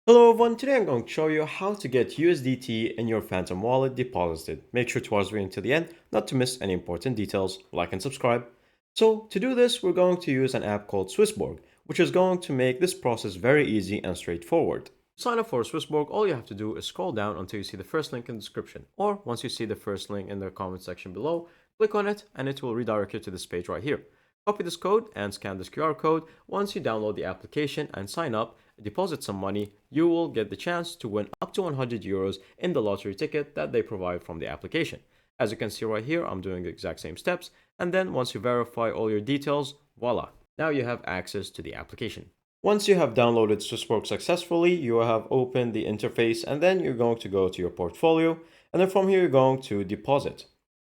Hello everyone, today I'm going to show you how to get USDT in your Phantom wallet deposited. Make sure to watch the video until the end not to miss any important details. Like and subscribe. So to do this, we're going to use an app called Swissborg, which is going to make this process very easy and straightforward. To sign up for Swissborg, all you have to do is scroll down until you see the first link in the description, or once you see the first link in the comment section below, click on it and it will redirect you to this page right here. Copy this code and scan this QR code. Once you download the application and sign up, deposit some money, you will get the chance to win up to 100 euros in the lottery ticket that they provide from the application. As you can see right here, I'm doing the exact same steps. And then once you verify all your details, voila, now you have access to the application. Once you have downloaded Swissborg successfully, you will have opened the interface and then you're going to go to your portfolio. And then from here, you're going to deposit.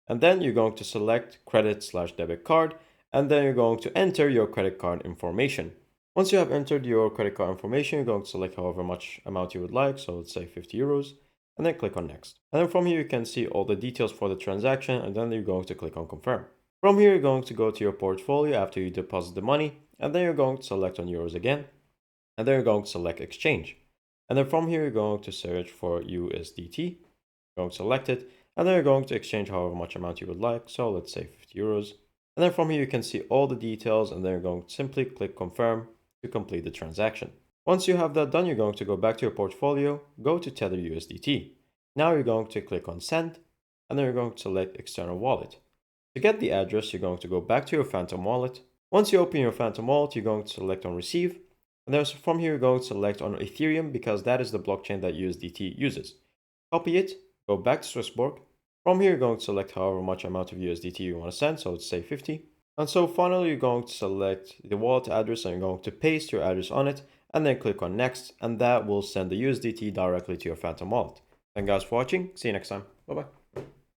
And then you're going to select credit/debit card. And then you're going to enter your credit card information. Once you have entered your credit card information, you're going to select however much amount you would like. So let's say 50 euros and then click on next. And then from here, you can see all the details for the transaction and then you're going to click on confirm. From here, you're going to go to your portfolio after you deposit the money and then you're going to select on euros again. And then you're going to select exchange. And then from here, you're going to search for USDT. You're going to select it and then you're going to exchange however much amount you would like. So let's say 50 euros. And then from here, you can see all the details and then you're going to simply click confirm to complete the transaction. Once you have that done, you're going to go back to your portfolio, go to Tether USDT. Now you're going to click on send and then you're going to select external wallet. To get the address, you're going to go back to your Phantom wallet. Once you open your Phantom wallet, you're going to select on receive. And then from here, you're going to select on Ethereum because that is the blockchain that USDT uses. Copy it, go back to Swissborg. From here, you're going to select however much amount of USDT you want to send, so let's say 50. And so finally, you're going to select the wallet address and you're going to paste your address on it and then click on next, and that will send the USDT directly to your Phantom wallet. Thank you guys for watching. See you next time. Bye bye.